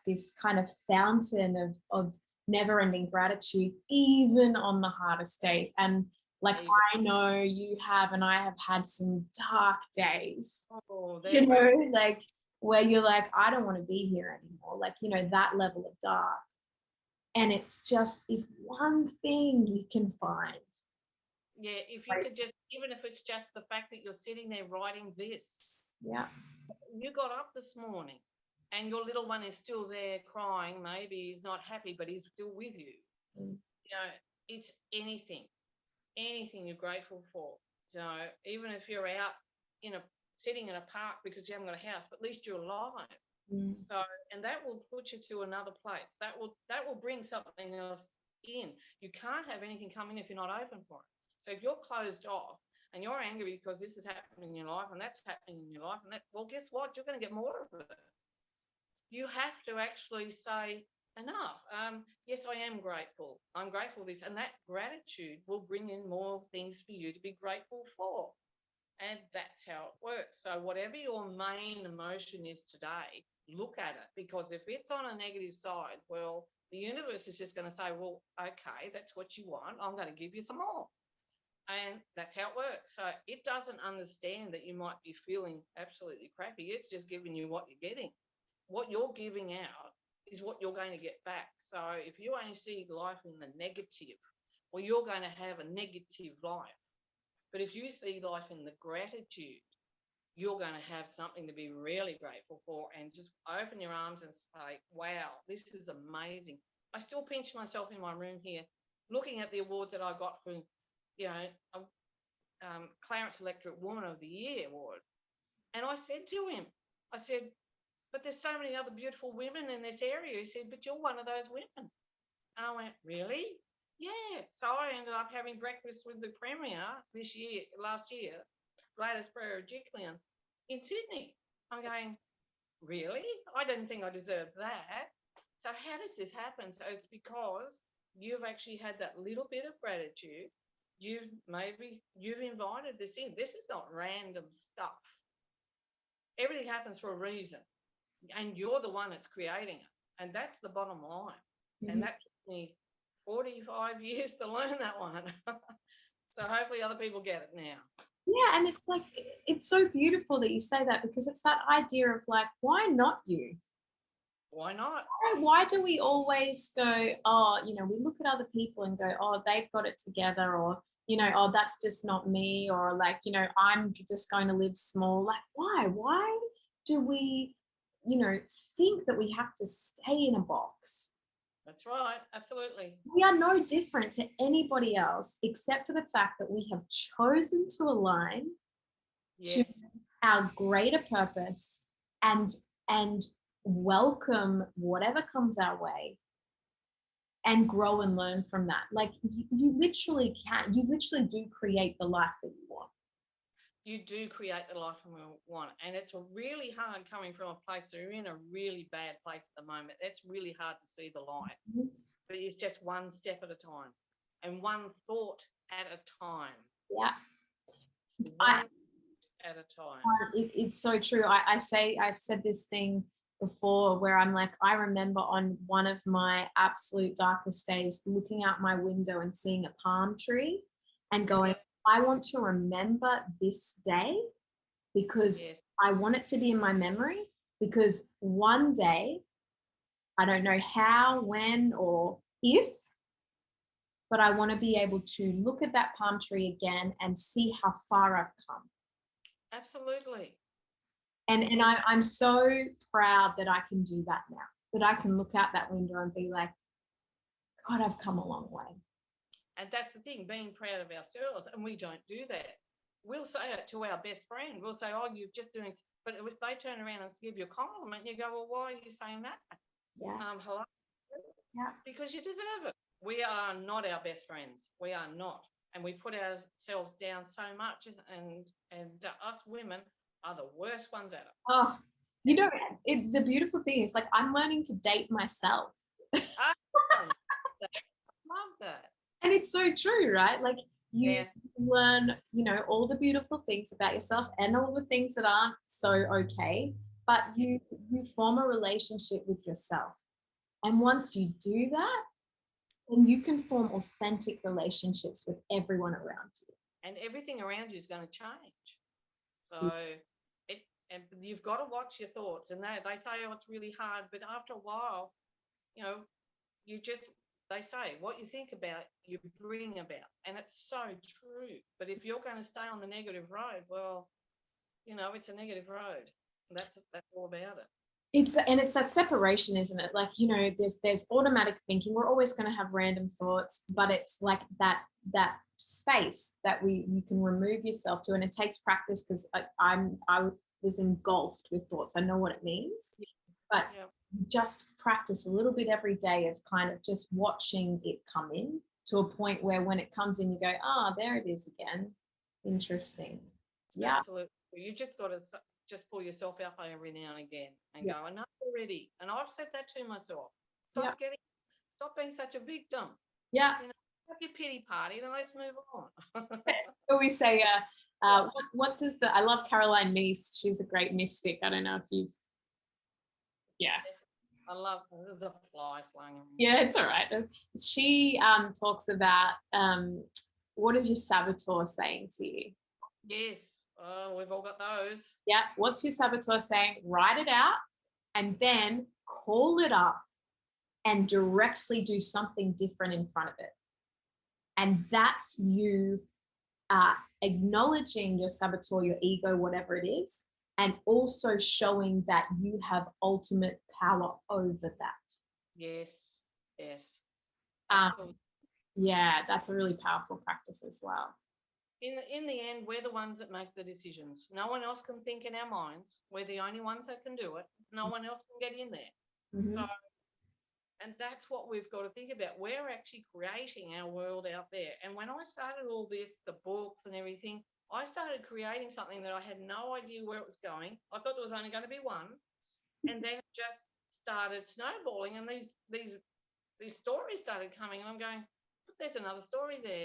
[SPEAKER 1] this kind of fountain of never-ending gratitude, even on the hardest days. And like I know you have, and I have had some dark days, like where you're like, I don't want to be here anymore, like that level of dark. And it's just, if one thing you can find.
[SPEAKER 2] Yeah, if you could just, even if it's just the fact that you're sitting there writing this.
[SPEAKER 1] Yeah.
[SPEAKER 2] So you got up this morning and your little one is still there crying. Maybe he's not happy, but he's still with you.
[SPEAKER 1] Mm.
[SPEAKER 2] It's anything you're grateful for. Even if you're out sitting in a park because you haven't got a house, but at least you're alive.
[SPEAKER 1] Mm.
[SPEAKER 2] So, and that will put you to another place. That will bring something else in. You can't have anything come in if you're not open for it. So if you're closed off and you're angry because this is happening in your life and that's happening in your life, and well, guess what? You're going to get more of it. You have to actually say enough. Yes, I am grateful. I'm grateful for this, and that gratitude will bring in more things for you to be grateful for. And that's how it works. So whatever your main emotion is today, look at it, because if it's on a negative side, well, the universe is just going to say, well, okay, that's what you want. I'm going to give you some more. And that's how it works. So it doesn't understand that you might be feeling absolutely crappy. It's just giving you what you're getting. What you're giving out is what you're going to get back. So if you only see life in the negative, well, you're going to have a negative life. But if you see life in the gratitude, you're going to have something to be really grateful for, and just open your arms and say, wow, this is amazing. I still pinch myself in my room here looking at the award that I got from, Clarence Electorate Woman of the Year award. And I said to him, but there's so many other beautiful women in this area. He said, but you're one of those women. And I went, really? Yeah. So I ended up having breakfast with the Premier last year, Gladys Berejiklian, in Sydney. I'm going, really? I didn't think I deserved that. So how does this happen? So it's because you've actually had that little bit of gratitude. You've invited this in. This is not random stuff. Everything happens for a reason, and you're the one that's creating it. And that's the bottom line. Mm-hmm. And that took me 45 years to learn that one. So hopefully other people get it now.
[SPEAKER 1] Yeah, and it's like, it's so beautiful that you say that, because it's that idea of like, why not you?
[SPEAKER 2] Why not?
[SPEAKER 1] Why do we always go, oh, we look at other people and go, oh, they've got it together, or, oh, that's just not me, or like, I'm just going to live small. Like, why? Why do we, think that we have to stay in a box?
[SPEAKER 2] That's right. Absolutely.
[SPEAKER 1] We are no different to anybody else, except for the fact that we have chosen to align to our greater purpose and welcome whatever comes our way and grow and learn from that. Like you literally do create the life that you want.
[SPEAKER 2] You do create the life we want. And it's really hard coming from a place that you're in a really bad place at the moment. It's really hard to see the light. Mm-hmm. But it's just one step at a time and one thought at a time.
[SPEAKER 1] Yeah.
[SPEAKER 2] at a time.
[SPEAKER 1] It's so true. I've said this thing before where I'm like, I remember on one of my absolute darkest days looking out my window and seeing a palm tree and going, I want to remember this day because I want it to be in my memory, because one day, I don't know how, when, or if, but I want to be able to look at that palm tree again and see how far I've come.
[SPEAKER 2] Absolutely.
[SPEAKER 1] And I'm so proud that I can do that now, that I can look out that window and be like, God, I've come a long way.
[SPEAKER 2] And that's the thing, being proud of ourselves, and we don't do that. We'll say it to our best friend. We'll say, oh, you're just doing, but if they turn around and give you a compliment, you go, well, why are you saying that?
[SPEAKER 1] Yeah.
[SPEAKER 2] Hello?
[SPEAKER 1] Yeah.
[SPEAKER 2] Because you deserve it. We are not our best friends. We are not. And we put ourselves down so much, and us women are the worst ones at it.
[SPEAKER 1] Oh, you know, the beautiful thing is, like, I'm learning to date myself.
[SPEAKER 2] I love that.
[SPEAKER 1] And it's so true, right? Like, you learn, you know, all the beautiful things about yourself and all the things that aren't so okay, but you form a relationship with yourself. And once you do that, then you can form authentic relationships with everyone around you.
[SPEAKER 2] And everything around you is going to change. So and you've got to watch your thoughts. And they say, oh, it's really hard. But after a while, you know, they say what you think about, you bring about. And it's so true. But if you're going to stay on the negative road, well, you know, it's a negative road. That's all about it.
[SPEAKER 1] It's that separation, isn't it? Like, you know, there's automatic thinking. We're always going to have random thoughts, but it's like that space that you can remove yourself to, and it takes practice, because I was engulfed with thoughts. I know what it means, but just practice a little bit every day of kind of just watching it come in to a point where when it comes in, you go, there it is again. Interesting. Yeah.
[SPEAKER 2] Absolutely. You just got to just pull yourself up every now and again and go, enough already. And I've said that to myself. Stop being such a victim.
[SPEAKER 1] Yeah.
[SPEAKER 2] You know, have your pity party and let's move on.
[SPEAKER 1] So we say, what does I love Caroline Meese. She's a great mystic. I don't know if you've,
[SPEAKER 2] I love the fly flying around.
[SPEAKER 1] Yeah, it's all right. She talks about what is your saboteur saying to you?
[SPEAKER 2] Yes. Oh, we've all got those.
[SPEAKER 1] Yeah. What's your saboteur saying? Write it out and then call it up and directly do something different in front of it. And that's you acknowledging your saboteur, your ego, whatever it is, and also showing that you have ultimate power over that.
[SPEAKER 2] Yes. Yes.
[SPEAKER 1] Yeah, that's a really powerful practice as well.
[SPEAKER 2] In the end, we're the ones that make the decisions. No one else can think in our minds. We're the only ones that can do it. No one else can get in there.
[SPEAKER 1] Mm-hmm.
[SPEAKER 2] So, and that's what we've got to think about. We're actually creating our world out there. And when I started all this, the books and everything, I started creating something that I had no idea where it was going. I thought there was only going to be one. And then it just started snowballing, and these stories started coming, and I'm going, but there's another story there.